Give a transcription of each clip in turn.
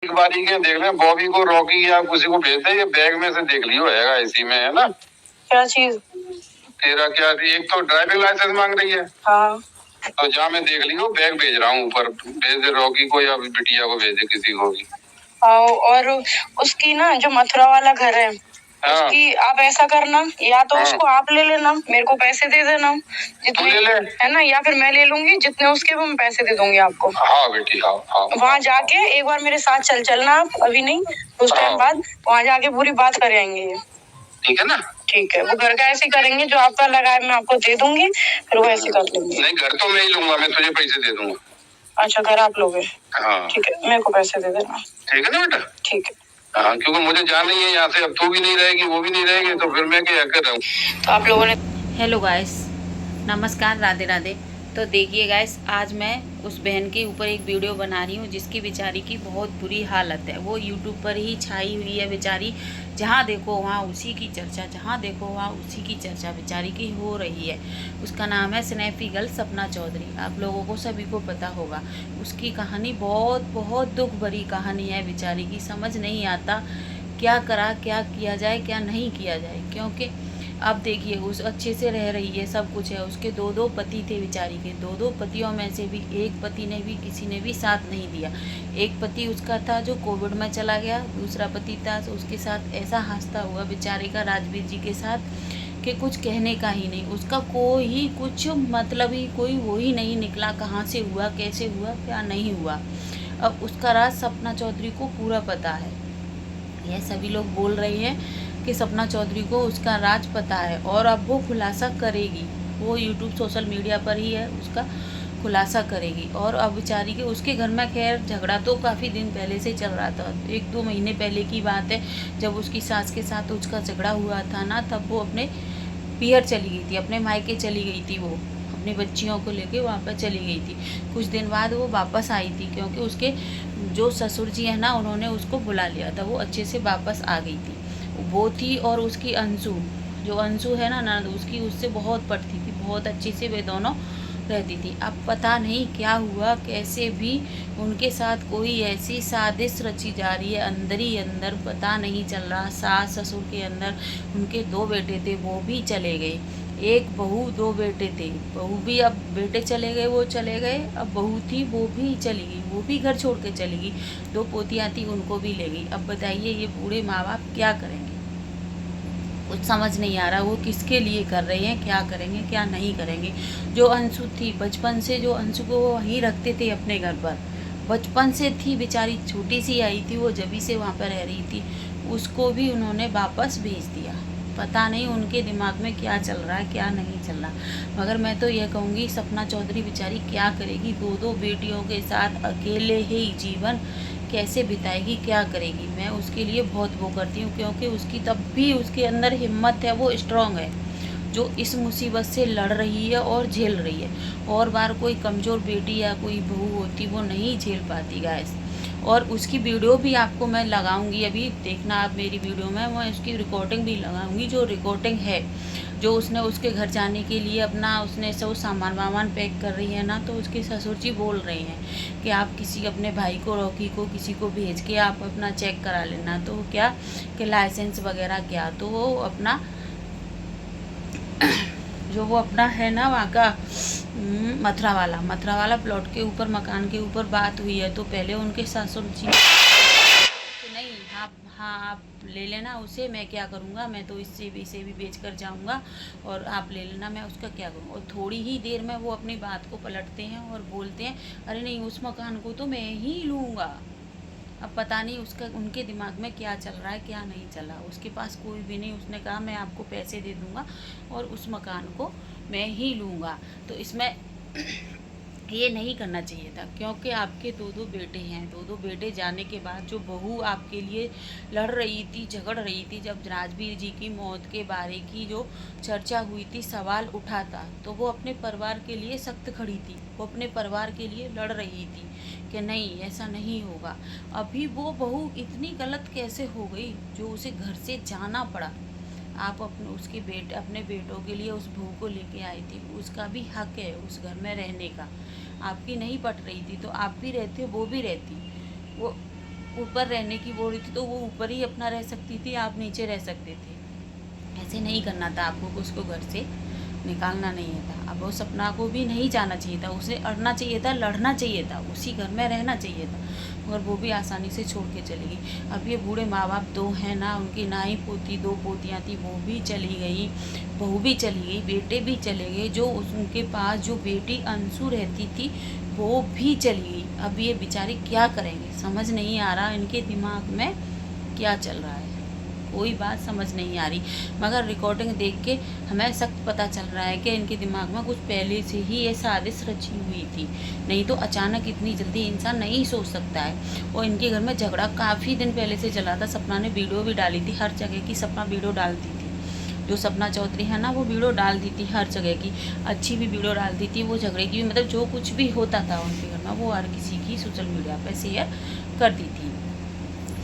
एक बारी के देख ले, बॉबी को, रॉकी या किसी को भेज दे, ये बैग में से देख लियो होगा इसी में, है ना? क्या चीज? तेरा क्या, एक तो ड्राइविंग लाइसेंस मांग रही है। हाँ, तो जा मैं देख लियो, बैग भेज रहा हूँ ऊपर, भेज दे रॉकी को या बिटिया को, भेज दे किसी को भी। और उसकी ना जो मथुरा वाला घर है, हाँ। उसकी आप ऐसा करना, या तो उसको आप ले लेना, मेरे को पैसे दे देना जितने, ले ले। है ना, या फिर मैं ले लूंगी जितने उसके, वो मैं पैसे दे दूंगी आपको। हाँ बेटी, हाँ हाँ। वहाँ जाके एक बार मेरे साथ चलना आप, अभी नहीं, उस टाइम बाद वहाँ जाके पूरी बात कर आएंगे। ठीक है ना? ठीक है, वो घर का ऐसे करेंगे, जो आपका लगा है मैं आपको दे दूंगी, फिर वो ऐसे कर लेंगे। नहीं, घर तो मैं ही लूंगा, मैं तुझे पैसे दे दूंगा। अच्छा, घर आप लोगे? हाँ ठीक है, मेरे को पैसे दे देना। ठीक है ना बेटा? ठीक है। हाँ, क्योंकि मुझे जाना ही है यहाँ से, अब तू भी नहीं रहेगी, वो भी नहीं रहेगी, तो फिर मैं क्या कर रहा हूँ। तो आप लोगों ने, हेलो गाइस, नमस्कार, राधे राधे। तो देखिए गाइस, आज मैं उस बहन के ऊपर एक वीडियो बना रही हूँ जिसकी बेचारी की बहुत बुरी हालत है। वो यूट्यूब पर ही छाई हुई है बेचारी, जहाँ देखो वहाँ उसी की चर्चा, जहाँ देखो वहाँ उसी की चर्चा बेचारी की हो रही है। उसका नाम है स्नैपी गर्ल सपना चौधरी। आप लोगों को सभी को पता होगा। उसकी कहानी बहुत बहुत दुख भरी कहानी है बेचारी की। समझ नहीं आता क्या किया जाए, क्या नहीं किया जाए, क्योंकि अब देखिए उस अच्छे से रह रही है, सब कुछ है। उसके दो पति थे बेचारी के, दो पतियों में से भी एक पति ने भी, किसी ने भी साथ नहीं दिया। एक पति उसका था जो कोविड में चला गया, दूसरा पति था तो उसके साथ ऐसा हादसा हुआ बेचारे का राजवीर जी के साथ कि कुछ कहने का ही नहीं। उसका कोई कुछ मतलब ही कोई वो ही नहीं निकला, कहाँ से हुआ, कैसे हुआ, क्या नहीं हुआ। अब उसका राज सपना चौधरी को पूरा पता है। यह सभी लोग बोल रहे हैं कि सपना चौधरी को उसका राज पता है और अब वो खुलासा करेगी। वो यूट्यूब सोशल मीडिया पर ही है, उसका खुलासा करेगी। और अब बेचारी के उसके घर में खैर झगड़ा तो काफ़ी दिन पहले से चल रहा था, 1-2 महीने पहले की बात है, जब उसकी सास के साथ उसका झगड़ा हुआ था ना, तब वो अपने पियर चली गई थी, अपने मायके चली गई थी। वो अपनी बच्चियों को लेके वहाँ पर चली गई थी। कुछ दिन बाद वो वापस आई थी, क्योंकि उसके जो ससुर जी है ना, उन्होंने उसको बुला लिया था। वो अच्छे से वापस आ गई थी। वो थी और उसकी अंशु, जो अंशु है ना ननद, उसकी उससे बहुत पटती थी, बहुत अच्छे से वे दोनों रहती थी। अब पता नहीं क्या हुआ, कैसे भी उनके साथ कोई ऐसी साजिश रची जा रही है अंदर ही अंदर, पता नहीं चल रहा। सास ससुर के अंदर उनके 2 बेटे थे, वो भी चले गए। एक बहू, 2 बेटे थे, बहू भी, अब बेटे चले गए, वो चले गए, अब बहू थी वो भी चली गई, वो भी घर छोड़ के चली गई। 2 पोतियाँ थी, उनको भी ले गई। अब बताइए ये बूढ़े माँ बाप क्या करेंगे, कुछ समझ नहीं आ रहा। वो किसके लिए कर रहे हैं, क्या करेंगे क्या नहीं करेंगे। जो अंशु थी बचपन से, जो अंशु को वो वहीं रखते थे अपने घर पर, बचपन से थी बेचारी, छोटी सी आई थी वो, जब से वहाँ पर रह रही थी, उसको भी उन्होंने वापस भेज दिया। पता नहीं उनके दिमाग में क्या चल रहा है, क्या नहीं चल रहा। मगर मैं तो यह कहूँगी, सपना चौधरी बेचारी क्या करेगी, 2 बेटियों के साथ अकेले ही जीवन कैसे बिताएगी, क्या करेगी। मैं उसके लिए बहुत वो करती हूँ, क्योंकि उसकी तब भी उसके अंदर हिम्मत है, वो स्ट्रांग है, जो इस मुसीबत से लड़ रही है और झेल रही है। और बार कोई कमज़ोर बेटी या कोई बहू होती, वो नहीं झेल पाती गाइस। और उसकी वीडियो भी आपको मैं लगाऊंगी, अभी देखना आप मेरी वीडियो में, मैं उसकी रिकॉर्डिंग भी लगाऊंगी, जो रिकॉर्डिंग है, जो उसने उसके घर जाने के लिए अपना उसने सब सामान वामान पैक कर रही है ना, तो उसके ससुर जी बोल रहे हैं कि आप किसी अपने भाई को, रॉकी को, किसी को भेज के आप अपना चेक करा लेना। तो क्या कि लाइसेंस वगैरह क्या, तो वो अपना जो वो अपना है ना वहाँ का मथुरा वाला प्लॉट के ऊपर, मकान के ऊपर बात हुई है। तो पहले उनके ससुर जी कि नहीं, हाँ आप ले लेना उसे, मैं क्या करूँगा, मैं तो इसे भी बेच कर जाऊँगा और आप ले लेना, मैं उसका क्या करूँ। और थोड़ी ही देर में वो अपनी बात को पलटते हैं और बोलते हैं, अरे नहीं, उस मकान को तो मैं ही लूँगा। अब पता नहीं उसका, उनके दिमाग में क्या चल रहा है, क्या नहीं चल रहा। उसके पास कोई भी नहीं, उसने कहा मैं आपको पैसे दे दूँगा और उस मकान को मैं ही लूँगा। तो इसमें ये नहीं करना चाहिए था, क्योंकि आपके 2 बेटे हैं। 2 बेटे जाने के बाद जो बहू आपके लिए लड़ रही थी, झगड़ रही थी, जब राजवीर जी की मौत के बारे की जो चर्चा हुई थी, सवाल उठा था, तो वो अपने परिवार के लिए सख्त खड़ी थी, वो अपने परिवार के लिए लड़ रही थी कि नहीं, ऐसा नहीं होगा। अभी वो बहू इतनी गलत कैसे हो गई, जो उसे घर से जाना पड़ा। आप अपने बेटों के लिए उस बहू को लेके आई थी, उसका भी हक है उस घर में रहने का। आपकी नहीं पट रही थी तो आप भी रहते, वो भी रहती। वो ऊपर रहने की बोल रही थी तो वो ऊपर ही अपना रह सकती थी, आप नीचे रह सकते थे। ऐसे नहीं करना था आपको, उसको घर से निकालना नहीं था। अब वो सपना को भी नहीं जाना चाहिए था, उसे अड़ना चाहिए था, लड़ना चाहिए था, उसी घर में रहना चाहिए था, मगर वो भी आसानी से छोड़ के चली गई। अब ये बूढ़े माँ बाप दो हैं ना, उनकी नाई पोती 2 पोतियाँ थी, वो भी चली गई, बहू भी चली गई, बेटे भी चले गए। जो उनके पास जो बेटी अंशु रहती थी वो भी चली गई। अब ये बेचारी क्या करेंगे, समझ नहीं आ रहा इनके दिमाग में क्या चल रहा है, कोई बात समझ नहीं आ रही। मगर रिकॉर्डिंग देख के हमें सख्त पता चल रहा है कि इनके दिमाग में कुछ पहले से ही ये साजिश रची हुई थी, नहीं तो अचानक इतनी जल्दी इंसान नहीं सोच सकता है। और इनके घर में झगड़ा काफ़ी दिन पहले से चला था। सपना ने वीडियो भी डाली थी, हर जगह की सपना वीडियो डालती थी, जो सपना चौधरी है ना वो वीडियो डालती थी हर जगह की, अच्छी भी वीडियो डालती थी, वो झगड़े की भी, मतलब जो कुछ भी होता था उनके घर में वो हर किसी की सोशल मीडिया पर शेयर करती थी।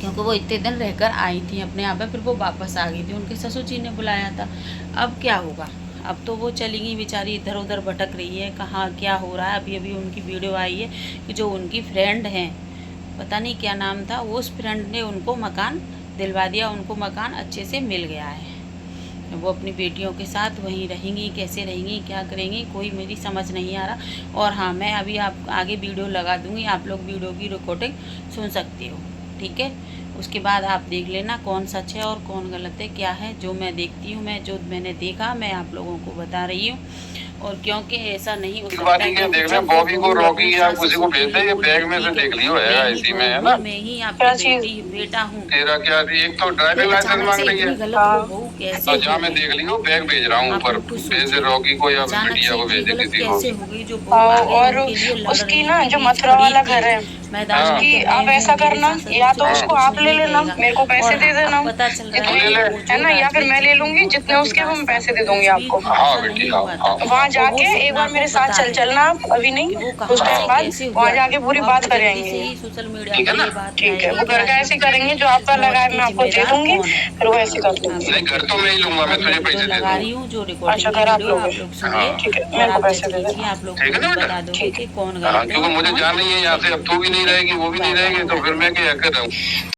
क्योंकि वो इतने दिन रहकर आई थी अपने यहाँ पे, फिर वो वापस आ गई थी, उनके ससुर जी ने बुलाया था। अब क्या होगा, अब तो वो चली गई बेचारी, इधर उधर भटक रही है, कहाँ क्या हो रहा है। अभी अभी उनकी वीडियो आई है कि जो उनकी फ्रेंड हैं, पता नहीं क्या नाम था, वो उस फ्रेंड ने उनको मकान दिलवा दिया, उनको मकान अच्छे से मिल गया है। वो अपनी बेटियों के साथ वहीं रहेंगी, कैसे रहेंगी, क्या करेंगी, कोई मेरी समझ नहीं आ रहा। और हाँ, मैं अभी आप आगे वीडियो लगा दूँगी, आप लोग वीडियो की रिकॉर्डिंग सुन सकते हो, ठीक है। उसके बाद आप देख लेना कौन सच है और कौन गलत है, क्या है। जो मैं देखती हूँ, जो मैंने देखा, मैं आप लोगों को बता रही हूँ। और क्योंकि ऐसा नहीं हो सकता है कि देख रहे बॉबी को रॉकी या किसी को भेज दे, ये बैग में से देख लियो है, इसी में है ना। मैं ही आपकी बेटा हूँ। तेरा क्या, एक तो ड्राइविंग लाइसेंस मांग रही है, और जहाँ मैं देख लियो बैग भेज रहा हूँ ऊपर, भेज दे रॉकी को या बिटिया को भेज दे किसी को। और उसकी ना जो मथुरा वाला घर है, कि आप ऐसा करना, या तो उसको आप ले लेना, मेरे को पैसे दे देना है ना, या फिर मैं ले लूंगी, जितने उसके वो मैं पैसे दे दूंगी आपको। हाँ बेटी, हाँ वहाँ जाके एक बार मेरे साथ चलना आप, अभी नहीं कुछ टाइम बाद वहाँ जाके पूरी बात करेंगे, ठीक है ना। ठीक है, वो घर का ऐसे करेंगे, जो आपका लगा है मैं आपको दे दूंगी, फिर वो ऐसे कर दूंगी। नहीं, घर तो मैं ही लूंगा, मैं तुझे पैसे दे दूंगा। अच्छा, घर आप लोग, ठीक है, मेरे को पैसे दे देना, ठीक है ना बेटा, ठीक है। कौन क्योंकि मुझे जाना ही है यहाँ से, अब तू भी नहीं रहेगी वो भी नहीं रहेगी, तो फिर मैं क्या कर रहा हूँ।